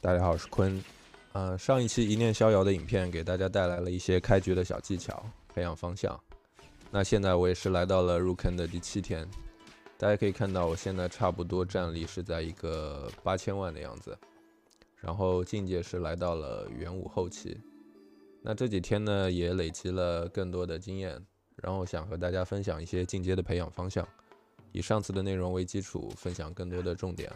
大家好，我是坤。上一期一念逍遥的影片给大家带来了一些开局的小技巧，培养方向。那现在我也是来到了入坑的第7天，大家可以看到我现在差不多战力是在一个8000万的样子，然后境界是来到了元武后期。那这几天呢也累积了更多的经验，然后想和大家分享一些进阶的培养方向，以上次的内容为基础，分享更多的重点。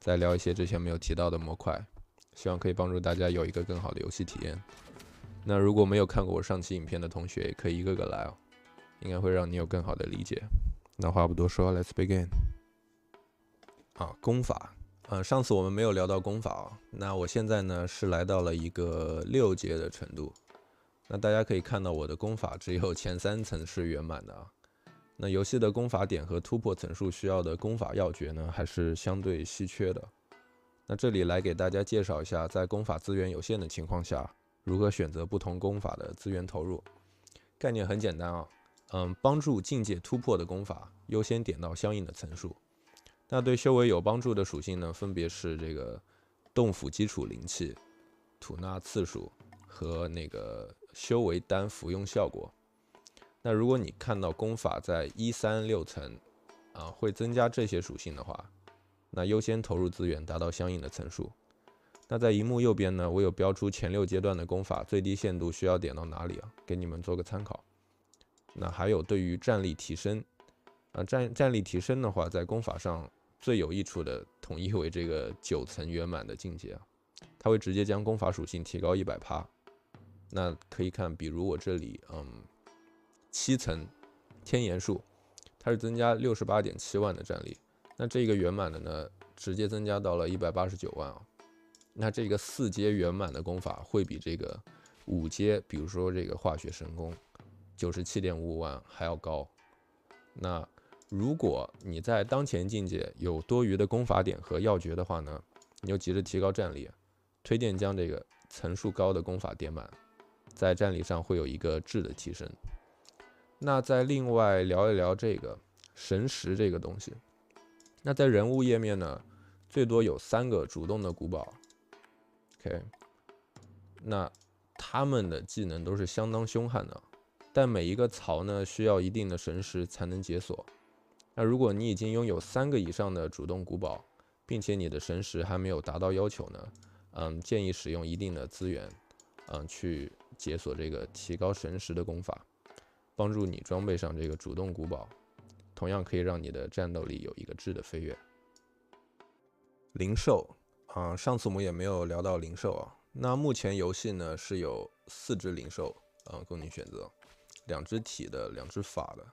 再聊一些之前没有提到的模块，希望可以帮助大家有一个更好的游戏体验。那如果没有看过我上期影片的同学，也可以一个个来哦，应该会让你有更好的理解。那话不多说 ，Let's begin。功法，上次我们没有聊到功法哦，那我现在呢是来到了一个6阶的程度。那大家可以看到我的功法只有前3层是圆满的啊。那游戏的功法点和突破层数需要的功法要诀呢，还是相对稀缺的。那这里来给大家介绍一下，在功法资源有限的情况下，如何选择不同功法的资源投入。概念很简单啊，帮助境界突破的功法优先点到相应的层数。那对修为有帮助的属性呢，分别是这个洞府基础灵气、吐纳次数和那个修为丹服用效果。那如果你看到功法在1、3、6层会增加这些属性的话，那优先投入资源达到相应的层数。那在荧幕右边呢，我有标出前6阶段的功法最低限度需要点到哪里啊，给你们做个参考。那还有对于战力提升战力提升的话，在功法上最有益处的统一为这个9层圆满的境界啊，它会直接将功法属性提高100%。那可以看，比如我这里7层天炎术，它是增加68.7万的战力，那这个圆满的呢，直接增加到了189万啊。那这个4阶圆满的功法会比这个5阶，比如说这个化学神功97.55万还要高。那如果你在当前境界有多余的功法点和要诀的话呢，你又急着提高战力，推荐将这个层数高的功法点满，在战力上会有一个质的提升。那再另外聊一聊这个神识这个东西。那在人物页面呢，最多有3个主动的古堡。OK， 那他们的技能都是相当凶悍的，但每一个槽呢需要一定的神识才能解锁。那如果你已经拥有3个以上的主动古堡，并且你的神识还没有达到要求呢，建议使用一定的资源，去解锁这个提高神识的功法。帮助你装备上这个主动古堡，同样可以让你的战斗力有一个质的飞跃。灵兽上次我们也没有聊到灵兽啊。那目前游戏呢是有4只灵兽供你选择，2只体的，2只法的。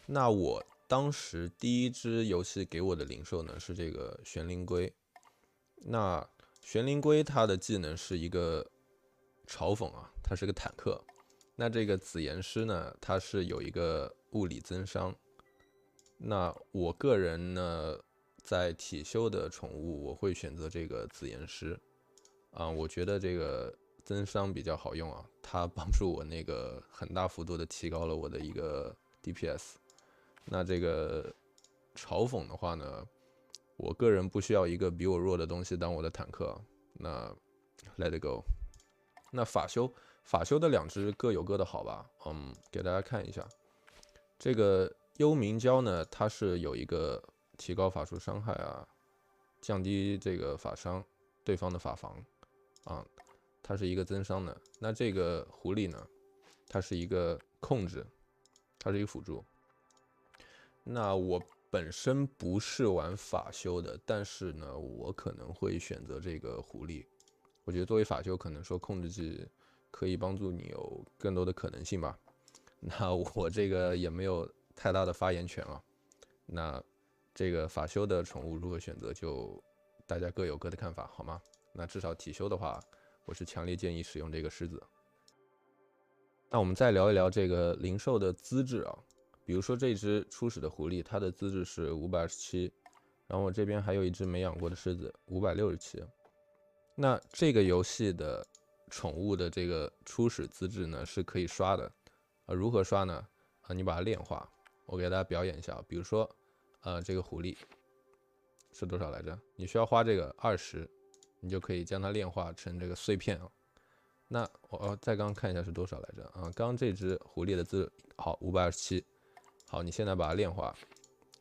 那我当时第1只游戏给我的灵兽呢是这个玄灵龟。那玄灵龟它的技能是一个嘲讽啊，它是个坦克。那这个紫炎师呢，它是有一个物理增伤。那我个人呢，在体修的宠物，我会选择这个紫炎师我觉得这个增伤比较好用啊，它帮助我那个很大幅度的提高了我的一个 DPS。那这个嘲讽的话呢，我个人不需要一个比我弱的东西当我的坦克，那 Let it go。那法修的2只各有各的好吧，给大家看一下。这个幽冥蛟呢，它是有一个提高法术伤害降低这个法伤对方的法防它是一个增伤的。那这个狐狸呢，它是一个控制，它是一个辅助。那我本身不是玩法修的，但是呢，我可能会选择这个狐狸。我觉得作为法修，可能说控制技可以帮助你有更多的可能性吧。那我这个也没有太大的发言权啊。那这个法修的宠物如何选择，就大家各有各的看法，好吗？那至少体修的话，我是强烈建议使用这个狮子。那我们再聊一聊这个灵兽的资质啊。比如说这只初始的狐狸，它的资质是527，然后我这边还有一只没养过的狮子567。那这个游戏的宠物的这个初始资质呢是可以刷的如何刷呢？你把它炼化，我给大家表演一下。比如说这个狐狸是多少来着？你需要花这个20，你就可以将它炼化成这个碎片啊。那我再刚看一下是多少来着啊？刚这只狐狸的资好527，好，你现在把它炼化，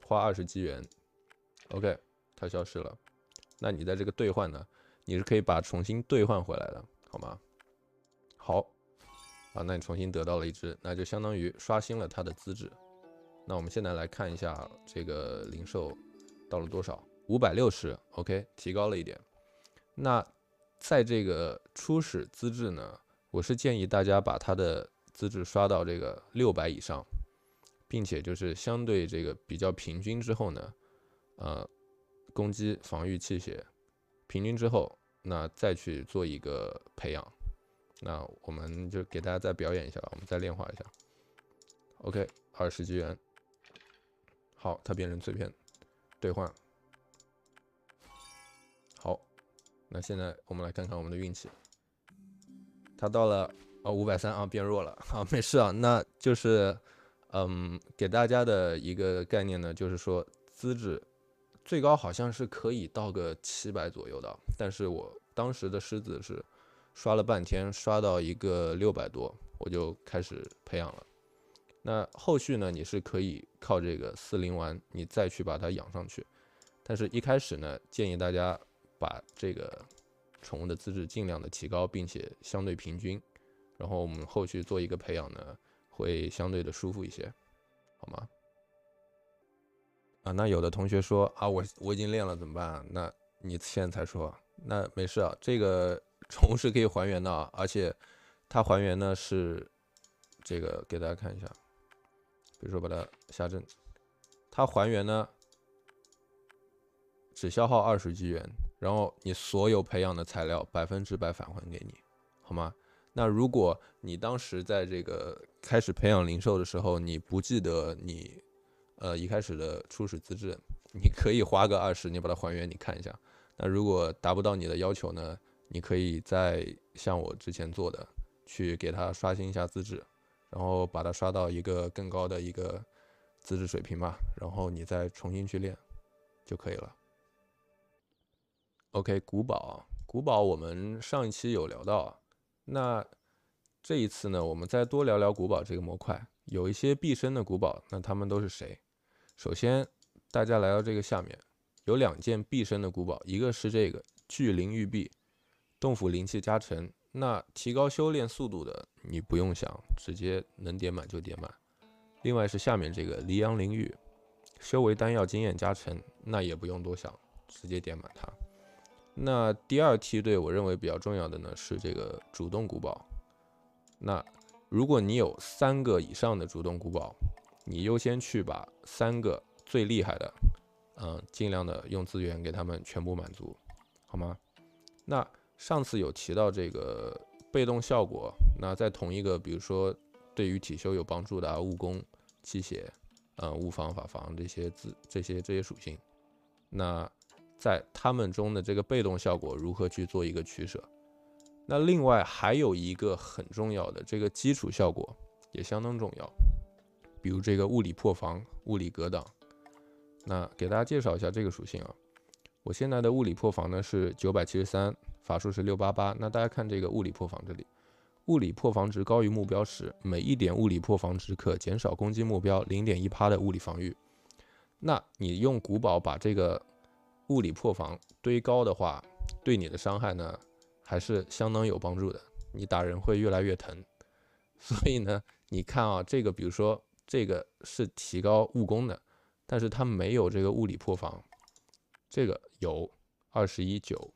花20机元 ，OK， 它消失了。那你在这个兑换呢，你是可以把重新兑换回来的，好吗？好，啊，那你重新得到了一只，那就相当于刷新了它的资质。那我们现在来看一下这个零售到了多少，560 ，OK， 提高了一点。那在这个初始资质呢，我是建议大家把它的资质刷到这个600以上，并且就是相对这个比较平均之后呢，攻击、防御、器械平均之后，那再去做一个培养。那我们就给大家再表演一下，我们再炼化一下。OK， 20机元，好，它变成碎片，兑换。好，那现在我们来看看我们的运气，它到了530啊，变弱了啊，没事啊，那就是给大家的一个概念呢，就是说资质最高好像是可以到个700左右的，但是我当时的狮子是刷了半天，刷到一个600多，我就开始培养了。那后续呢，你是可以靠这个40丸，你再去把它养上去。但是一开始呢，建议大家把这个宠物的资质尽量的提高，并且相对平均，然后我们后续做一个培养呢，会相对的舒服一些，好吗？啊，那有的同学说啊，我已经练了怎么办？那你现在才说，那没事啊，这个宠物是可以还原的啊，而且它还原呢是这个给大家看一下，比如说把它下阵，它还原呢只消耗20机元，然后你所有培养的材料100%返还给你，好吗？那如果你当时在这个开始培养灵兽的时候，你不记得你一开始的初始资质，你可以花个20，你把它还原，你看一下。那如果达不到你的要求呢，你可以再像我之前做的，去给它刷新一下资质，然后把它刷到一个更高的一个资质水平吧，然后你再重新去练就可以了。OK， 古堡，古堡我们上一期有聊到啊，那这一次呢，我们再多聊聊古堡这个模块，有一些必升的古堡，那他们都是谁？首先，大家来到这个下面，有2件必升的古堡，一个是这个巨灵玉璧，洞府灵气加成，那提高修炼速度的你不用想，直接能点满就点满。另外是下面这个黎阳灵玉，修为丹药经验加成，那也不用多想，直接点满它。那第2梯队我认为比较重要的呢是这个主动古堡。那如果你有3个以上的主动古堡，你优先去把3个最厉害的，尽量的用资源给他们全部满足，好吗？那上次有提到这个被动效果，那在同一个比如说对于体修有帮助的物攻、器械、物防、法防这些属性，那在他们中的这个被动效果如何去做一个取舍？那另外还有一个很重要的这个基础效果也相当重要，比如这个物理破防、物理格挡。那给大家介绍一下这个属性啊，我现在的物理破防呢是973，法术是688。那大家看这个物理破防这里，物理破防值高于目标时，每1点物理破防值可减少攻击目标 0.1% 的物理防御。那你用古堡把这个物理破防堆高的话，对你的伤害呢还是相当有帮助的，你打人会越来越疼。所以呢，你看啊，这个比如说这个是提高物攻的，但是它没有这个物理破防，这个有21.9。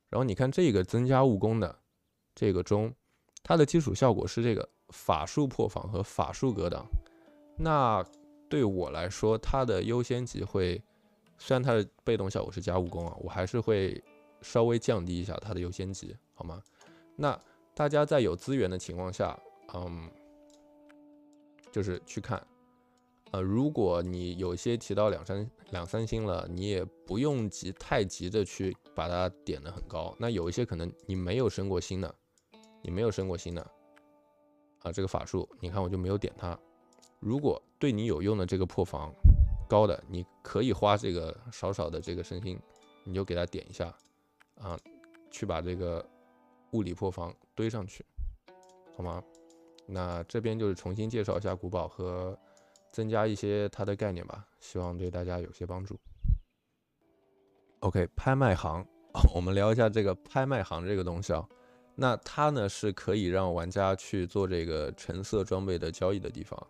然后你看这个增加物攻的这个中，它的基础效果是这个法术破防和法术格挡。那对我来说，它的优先级会，虽然它的被动效果是加物攻啊，我还是会稍微降低一下它的优先级，好吗？那大家在有资源的情况下，就是去看，如果你有些提到两三星了，你也不用太急着去把它点得很高。那有一些可能你没有升过星的，这个法术，你看我就没有点它。如果对你有用的这个破防高的，你可以花这个少少的这个升星，你就给它点一下。啊，去把这个物理破防堆上去，好吗？那这边就是重新介绍一下古堡和增加一些它的概念吧，希望对大家有些帮助。OK， 拍卖行，我们聊一下这个拍卖行这个东西啊。那它呢是可以让玩家去做这个橙色装备的交易的地方。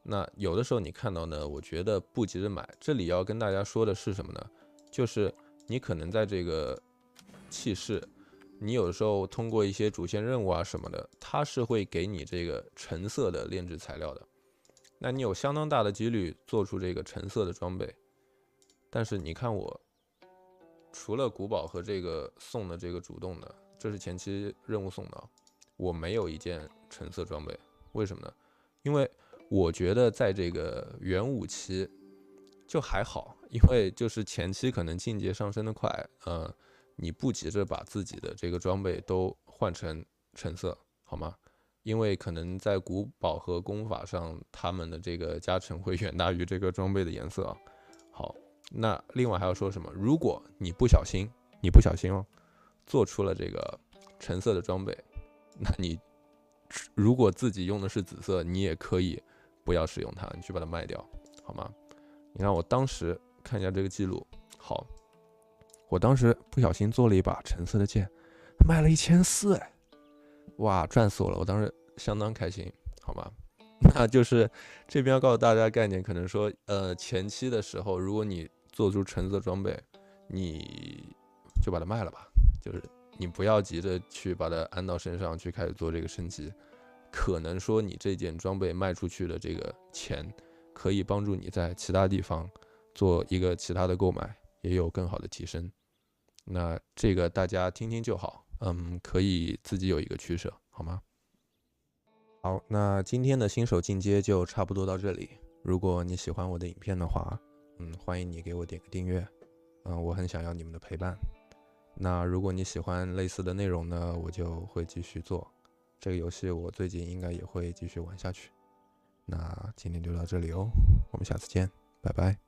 那有的时候你看到呢，我觉得不急着买。这里要跟大家说的是什么呢？就是你可能在这个气势，你有的时候通过一些主线任务啊什么的，它是会给你这个橙色的炼制材料的。那你有相当大的几率做出这个橙色的装备。但是你看我，除了古堡和这个送的这个主动的，这是前期任务送的，我没有一件橙色装备。为什么呢？因为我觉得在这个元武期就还好，因为就是前期可能境界上升的快，你不急着把自己的这个装备都换成橙色，好吗？因为可能在古堡和功法上，他们的这个加成会远大于这个装备的颜色啊。好，那另外还要说什么？如果你不小心哦，做出了这个橙色的装备，那你如果自己用的是紫色，你也可以不要使用它，你去把它卖掉，好吗？你看我当时看一下这个记录，好，我当时不小心做了一把橙色的剑，卖了1400，哎，哇，赚死我了！我当时相当开心，好吗？那就是这边要告诉大家概念，可能说，前期的时候，如果你做出橙色装备，你就把它卖了吧，就是你不要急着去把它安到身上去开始做这个升级，可能说你这件装备卖出去的这个钱，可以帮助你在其他地方做一个其他的购买，也有更好的提升。那这个大家听听就好，可以自己有一个取舍，好吗？好，那今天的新手进阶就差不多到这里。如果你喜欢我的影片的话，欢迎你给我点个订阅，我很想要你们的陪伴。那如果你喜欢类似的内容呢，我就会继续做。这个游戏我最近应该也会继续玩下去。那今天就到这里哦，我们下次见，拜拜。